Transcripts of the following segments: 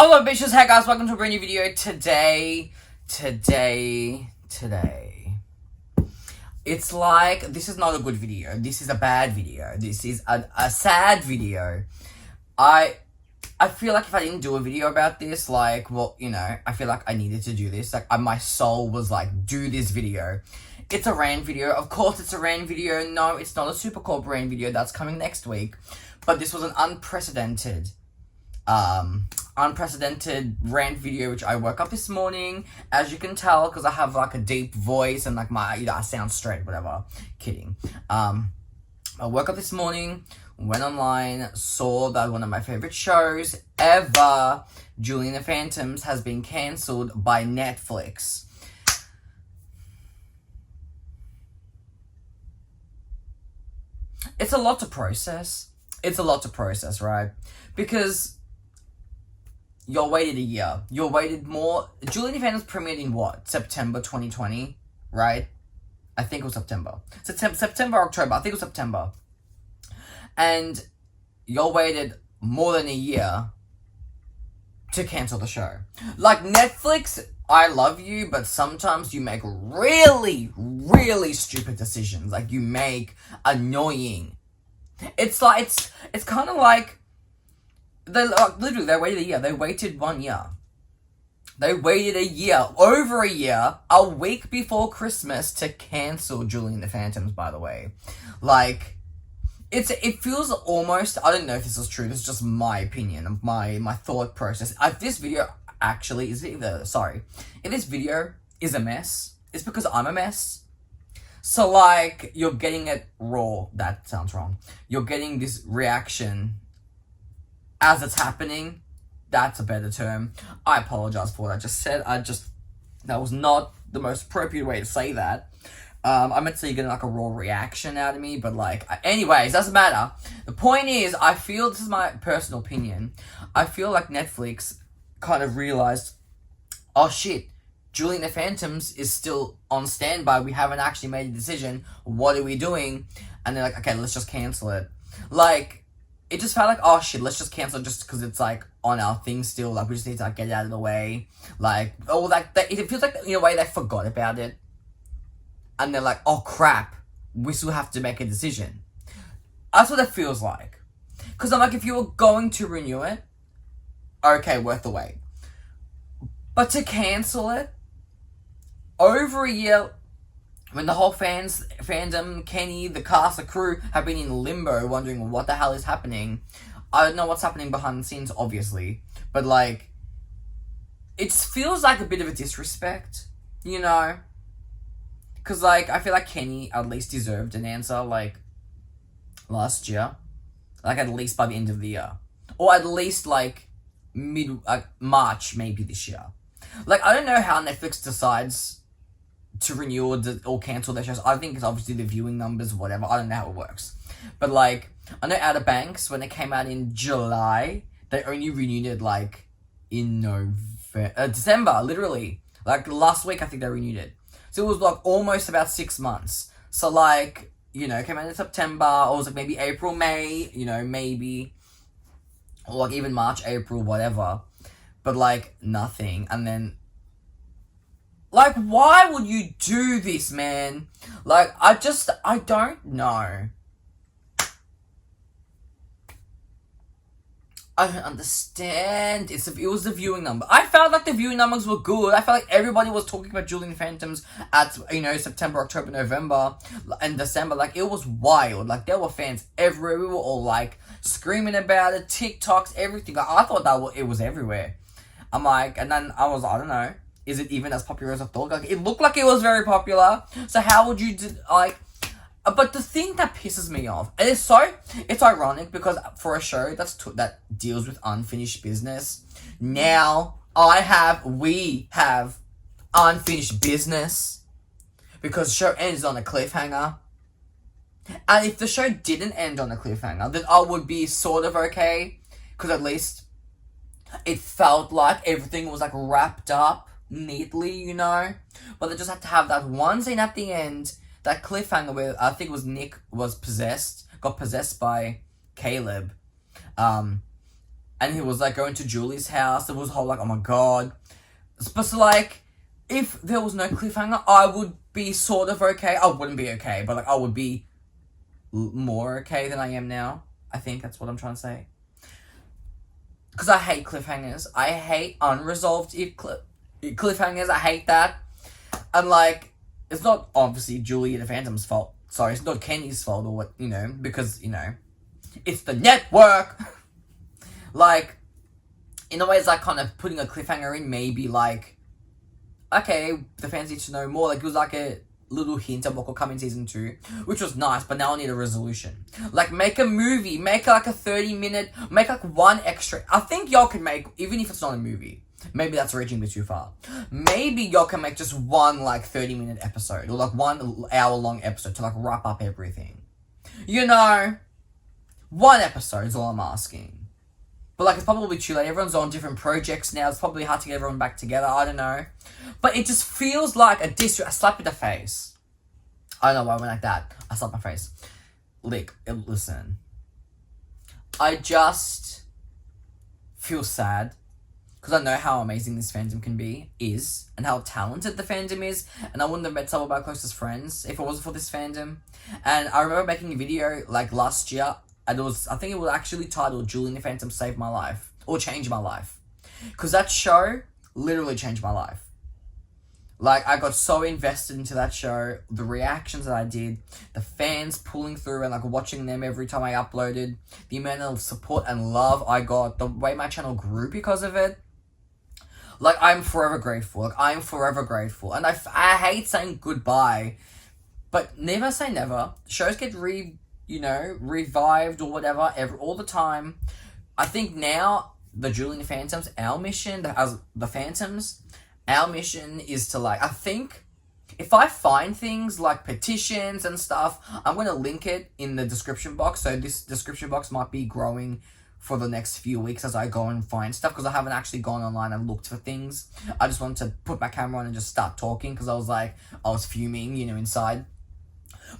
Hello bitches, hey guys, welcome to a brand new video. Today. It's like, this is not a good video. This is a bad video. This is a sad video. I feel like if I didn't do a video about this, like, well, you know, I feel like I needed to do this. Like, my soul was like, do this video. It's a rant video. Of course it's a rant video. No, it's not a super corp rant video. That's coming next week. But this was an unprecedented rant video, which I woke up this morning, as you can tell, because I have like a deep voice and like my, you know, I sound straight, whatever. Kidding. I woke up this morning, went online, saw that one of my favorite shows ever, Julie and the Phantoms, has been cancelled by Netflix. It's a lot to process. Right? Because you waited a year. You waited more. Julie and the Phantoms premiered in what? September 2020, right? I think it was September. September, October. I think it was September. And you waited more than a year to cancel the show. Like, Netflix, I love you, but sometimes you make really, really stupid decisions. Like, you make annoying. It's like, it's kind of like, they waited a year. They waited 1 year. They waited a year, over a year, a week before Christmas to cancel Julie and the Phantoms, by the way. Like, it feels almost, I don't know if this is true, this is just my opinion, my thought process. If this video actually is if this video is a mess, it's because I'm a mess. So, like, you're getting it raw. That sounds wrong. You're getting this reaction as it's happening. That's a better term. I apologize for what I just said. That was not the most appropriate way to say that. I meant to say you're getting like a raw reaction out of me, but like, anyways, doesn't matter. The point is, I feel, this is my personal opinion, I feel like Netflix kind of realized, oh shit, Julie and the Phantoms is still on standby. We haven't actually made a decision. What are we doing? And they're like, okay, let's just cancel it. Like, it just felt like, oh shit, let's just cancel it just because it's like on our thing still. Like, we just need to like get it out of the way. Like, oh, like, it feels like in a way they forgot about it. And they're like, oh crap, we still have to make a decision. That's what it feels like. Because I'm like, if you were going to renew it, okay, worth the wait. But to cancel it over a year, when the whole fandom, Kenny, the cast, the crew have been in limbo wondering what the hell is happening. I don't know what's happening behind the scenes, obviously. But, like, it feels like a bit of a disrespect, you know? Because, like, I feel like Kenny at least deserved an answer, like, last year. Like, at least by the end of the year. Or at least, like, March, maybe, this year. Like, I don't know how Netflix decides to renew or cancel their shows. I think it's obviously the viewing numbers, whatever. I don't know how it works. But, like, I know Outer Banks, when it came out in July, they only renewed it, like, in December, literally. Like, last week, I think they renewed it. So it was, like, almost about 6 months. So, like, you know, it came out in September, or it was, like, maybe April, May, you know, maybe. Or, like, even March, April, whatever. But, like, nothing. And then, like, why would you do this, man? Like, I don't know. I don't understand. It was the viewing number. I felt like the viewing numbers were good. I felt like everybody was talking about Julie and the Phantoms at, you know, September, October, November, and December. Like, it was wild. Like, there were fans everywhere. We were all, like, screaming about it, TikToks, everything. Like, I thought it was everywhere. I'm like, and then I was, I don't know, is it even as popular as I thought? Like, it looked like it was very popular. So how would you, but the thing that pisses me off, and it's ironic because for a show that deals with unfinished business, now we have unfinished business because the show ends on a cliffhanger. And if the show didn't end on a cliffhanger, then I would be sort of okay, because at least it felt like everything was like wrapped up neatly, you know? But they just had to have that one scene at the end, that cliffhanger where I think it was Nick got possessed by Caleb. and he was like going to Julie's house. There was a whole like, oh my god. But so, like, if there was no cliffhanger, I would be sort of okay. I wouldn't be okay, but like I would be more okay than I am now. I think that's what I'm trying to say. Because I hate cliffhangers. I hate unresolved cliffhangers. I hate that. And like, it's not obviously Julie the Phantom's fault. Sorry, it's not Kenny's fault or what, because, it's the network. Like, in a way, it's like kind of putting a cliffhanger in, maybe like, okay, the fans need to know more. Like, it was like a little hint of what will come in season 2, which was nice, but now I need a resolution. Like, make a movie, make like a 30-minute, make like one extra. I think y'all can make, even if it's not a movie, maybe that's reaching a bit too far. Maybe y'all can make just one like 30-minute episode, or like 1 hour-long episode to like wrap up everything. 1 episode is all I'm asking. But like, it's probably too late. Everyone's on different projects now. It's probably hard to get everyone back together. I don't know. But it just feels like a slap in the face. I don't know why I went like that. I slapped my face. Listen. I just feel sad. Because I know how amazing this fandom is. And how talented the fandom is. And I wouldn't have met some of my closest friends if it wasn't for this fandom. And I remember making a video like last year. And I think it was actually titled Julie and the Phantom Saved My Life. Or Changed My Life. Because that show literally changed my life. Like, I got so invested into that show. The reactions that I did. The fans pulling through and like watching them every time I uploaded. The amount of support and love I got. The way my channel grew because of it. Like, I'm forever grateful. And I hate saying goodbye. But never say never. Shows get revived or whatever all the time. I think now the Julie and the Phantoms, our mission as the Phantoms, our mission is to like, I think if I find things like petitions and stuff, I'm going to link it in the description box. So this description box might be growing for the next few weeks as I go and find stuff, because I haven't actually gone online and looked for things. I just wanted to put my camera on and just start talking because I was fuming, inside.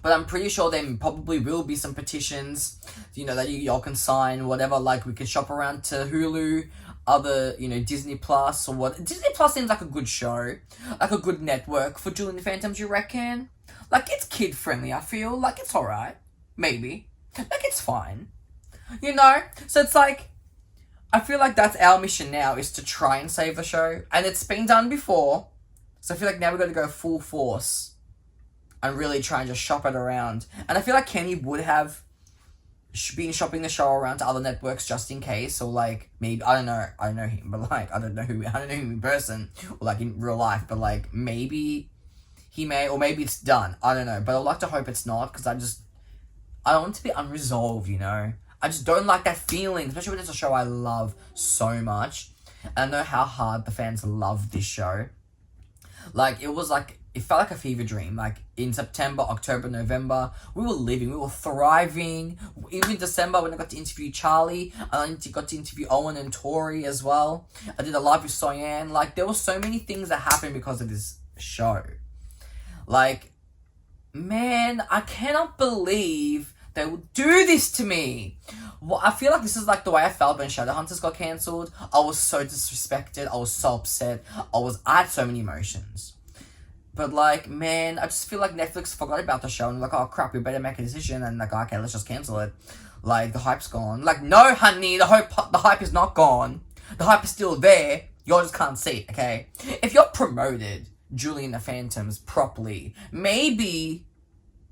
But I'm pretty sure there probably will be some petitions, that y'all can sign, whatever. Like, we can shop around to Hulu, other, Disney Plus or what. Disney Plus seems like a good show, like a good network for Julie and the Phantoms, you reckon? Like, it's kid-friendly, I feel. Like, it's alright. Maybe. Like, it's fine. So it's like, I feel like that's our mission now, is to try and save the show. And it's been done before. So I feel like now we've got to go full force and really try and just shop it around. And I feel like Kenny would have been shopping the show around to other networks just in case, or like, maybe, I don't know him, but like, I don't know him in person, or like in real life, but like, maybe he may, or maybe it's done, I don't know, but I'd like to hope it's not, because I don't want it to be unresolved, I just don't like that feeling, especially when it's a show I love so much, and I know how hard the fans love this show. Like, it felt like a fever dream. Like, in September, October, November, we were living, we were thriving. Even December, when I got to interview Charlie, and I got to interview Owen and Tori as well. I did a live with Soyan. Like, there were so many things that happened because of this show. Like, man, I cannot believe they would do this to me. Well, I feel like this is like the way I felt when Shadowhunters got cancelled. I was so disrespected. I was so upset. I had so many emotions. But like, man, I just feel like Netflix forgot about the show and like, oh crap, we better make a decision, and like, okay, let's just cancel it. Like, the hype's gone. Like, no, honey, the hype is not gone. The hype is still there. You just can't see it, okay? If you're promoted Julie and the Phantoms properly, maybe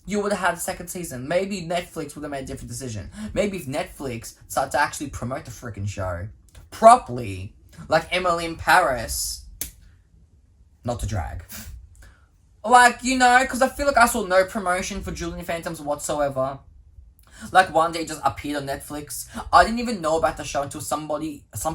you would have had a second season. Maybe Netflix would have made a different decision. Maybe if Netflix started to actually promote the freaking show properly, like Emily in Paris, not to drag. Like, because I feel like I saw no promotion for Julie and the Phantoms whatsoever. Like, one day it just appeared on Netflix. I didn't even know about the show until some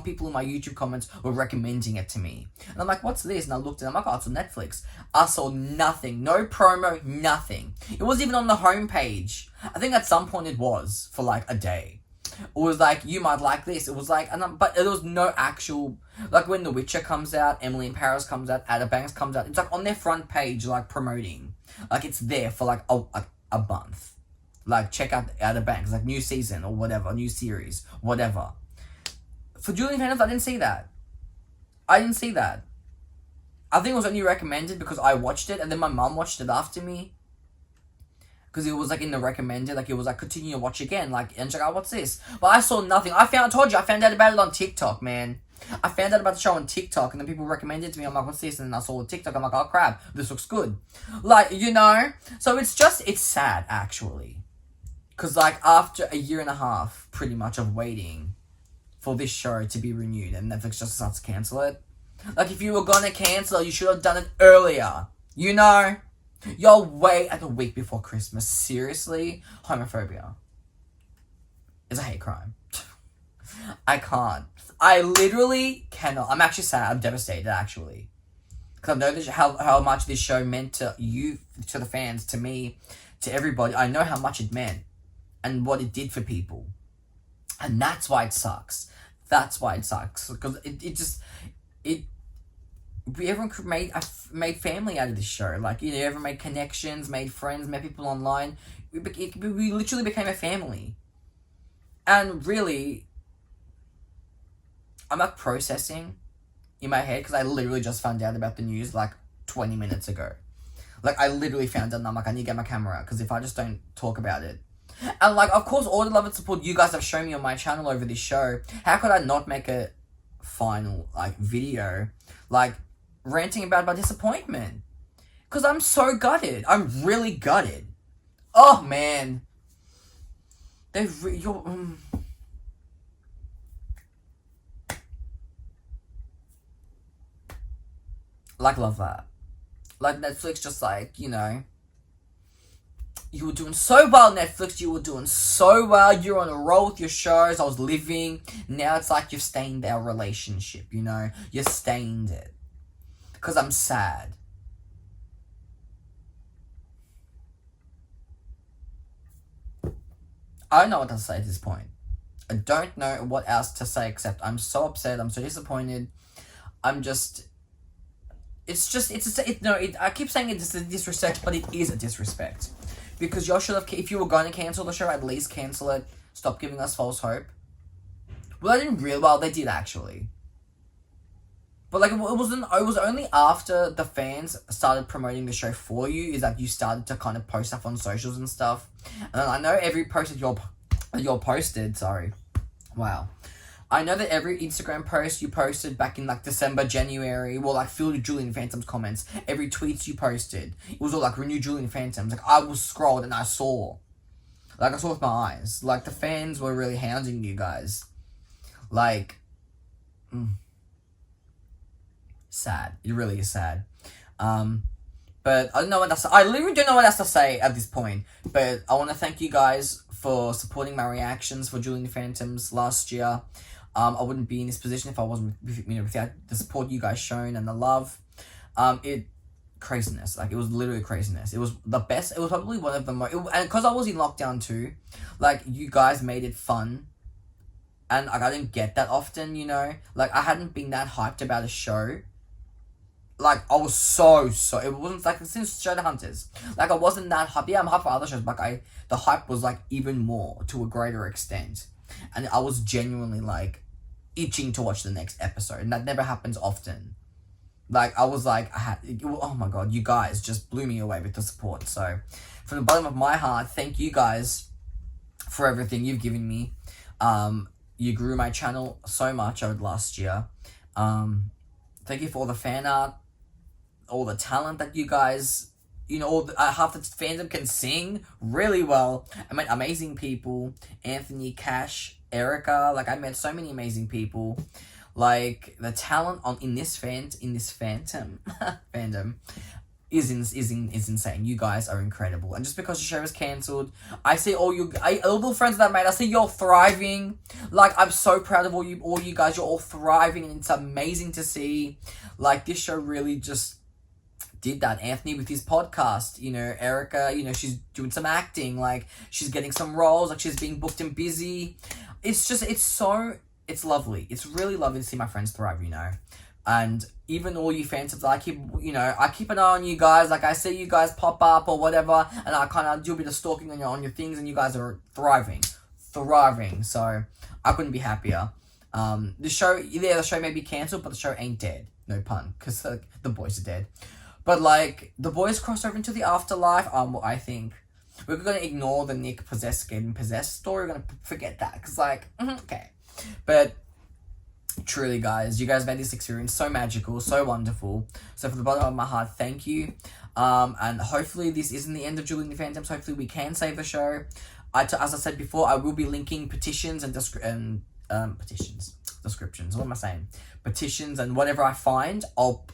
people in my YouTube comments were recommending it to me. And I'm like, what's this? And I looked at it, I'm like, oh, it's on Netflix. I saw nothing. No promo, nothing. It wasn't even on the homepage. I think at some point it was, for like a day. It was like, you might like this. It was like, but there was no actual, like when The Witcher comes out, Emily in Paris comes out, Outer Banks comes out, it's like on their front page, like promoting. Like, it's there for like a month. Like, check out Outer Banks, like new season or whatever, new series, whatever. For Julian Fandoms, I didn't see that. I think it was only recommended because I watched it, and then my mum watched it after me. Because it was, like, in the recommended, like, it was, like, continue to watch again, like, and she's like, oh, what's this? But I saw nothing. I told you, I found out about it on TikTok, man. I found out about the show on TikTok, and then people recommended it to me. I'm like, what's this? And then I saw the TikTok. I'm like, oh, crap, this looks good. Like, you know? So it's sad, actually. Because, like, after a year and a half, pretty much, of waiting for this show to be renewed, and Netflix just starts to cancel it. Like, if you were gonna cancel it, you should have done it earlier. You know? You'll wait at a week before Christmas. Seriously? Homophobia is a hate crime. I can't. I literally cannot. I'm actually sad. I'm devastated, actually. Because I know this, how much this show meant to you, to the fans, to me, to everybody. I know how much it meant. And what it did for people. And that's why it sucks. Because everyone made family out of this show. Like, you know, everyone made connections, made friends, met people online. We literally became a family. And really, I'm like processing in my head because I literally just found out about the news like 20 minutes ago. Like, I literally found out and I'm like, I need to get my camera out because if I just don't talk about it. And, like, of course, all the love and support you guys have shown me on my channel over this show. How could I not make a final, like, video, like, ranting about my disappointment? Because I'm so gutted. I'm really gutted. Oh, man. Like, love that. Like, Netflix just, like, you know, you were doing so well, Netflix. You were doing so well. You're on a roll with your shows. I was living. Now it's like you've stained our relationship, you know? You stained it. Because I'm sad. I don't know what to say at this point. I don't know what else to say except I'm so upset. I'm so disappointed. I'm just... I keep saying it's a disrespect, but it is a disrespect. Because y'all should have, if you were going to cancel the show, at least cancel it. Stop giving us false hope. Well, they did actually. But, like, it was only after the fans started promoting the show for you is that you started to kind of post stuff on socials and stuff. And I know every post that y'all posted, wow. I know that every Instagram post you posted back in, like, December, January, well, like, filled with Julian Phantoms comments. Every tweets you posted, it was all, like, renew Julian Phantoms. Like, I was scrolled and I saw. Like, I saw with my eyes. Like, the fans were really hounding you guys. Like, sad. It really is sad. But I don't know what else. I literally don't know what else to say at this point. But I want to thank you guys for supporting my reactions for Julian Phantoms last year. I wouldn't be in this position if I wasn't, without the support you guys shown and the love. Craziness. Like, it was literally craziness. It was the best. It was probably one of the most, and because I was in lockdown too, like, you guys made it fun. And, like, I didn't get that often, you know? Like, I hadn't been that hyped about a show. Like, I was so, it wasn't, like, since Shadowhunters. Like, I wasn't that hyped. Yeah, I'm hyped for other shows, but the hype was, like, even more, to a greater extent. And I was genuinely, like, itching to watch the next episode. And that never happens often. Like, I was, like, oh my god, you guys just blew me away with the support. So, from the bottom of my heart, thank you guys for everything you've given me. You grew my channel so much over the last year. Thank you for all the fan art, all the talent that you guys, you know, half the fandom can sing really well. I met amazing people. Anthony, Cash, Erica. Like, I met so many amazing people. Like, the talent in this fandom is insane. You guys are incredible. And just because the show was cancelled, I see all the friends that I made, I see you're thriving. Like, I'm so proud of all you guys. You're all thriving, and it's amazing to see. Like, this show really just did that. Anthony with his podcast, you know, Erica, you know, she's doing some acting, like, she's getting some roles, like, she's being booked and busy. It's lovely. It's really lovely to see my friends thrive, you know. And even all you fans, I keep an eye on you guys. Like, I see you guys pop up or whatever, and I kind of do a bit of stalking on your things, and you guys are thriving. So, I couldn't be happier. The show may be cancelled, but the show ain't dead. No pun, because the boys are dead. But like the boys cross over into the afterlife. I think we're gonna ignore the Nick getting possessed story. We're gonna forget that because like okay, but truly, guys, you guys made this experience so magical, so wonderful. So from the bottom of my heart, thank you. And hopefully this isn't the end of Julie and the Phantoms. Hopefully we can save the show. As I said before, I will be linking petitions and descriptions. What am I saying? Petitions and whatever I find, I'll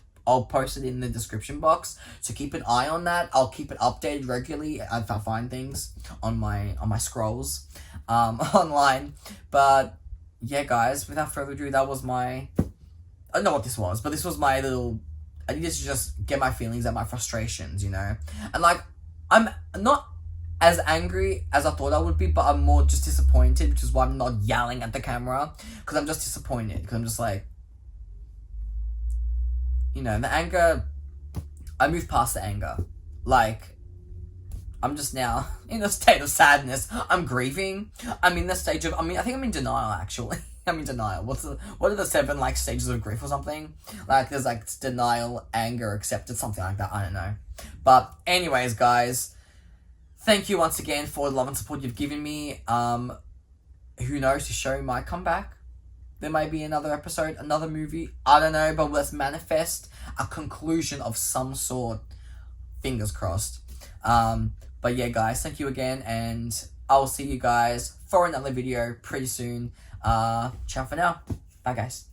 post it in the description box. So keep an eye on that. I'll keep it updated regularly if I find things on my scrolls online. But yeah, guys, without further ado, that was my... I don't know what this was, but this was my little... I needed to just get my feelings and my frustrations, you know? And, like, I'm not as angry as I thought I would be, but I'm more just disappointed, which is why I'm not yelling at the camera, because I'm just disappointed, because I'm just like... You know, the anger... I moved past the anger. Like... I'm just now in a state of sadness. I'm grieving. I'm in the stage of... I think I'm in denial, actually. I'm in denial. What are the 7, like, stages of grief or something? Like, there's, like, denial, anger, acceptance, something like that. I don't know. But, anyways, guys, thank you once again for the love and support you've given me. Who knows? The show might come back. There may be another episode, another movie. I don't know, but let's manifest a conclusion of some sort. Fingers crossed. But yeah, guys, thank you again, and I will see you guys for another video pretty soon. Ciao for now. Bye, guys.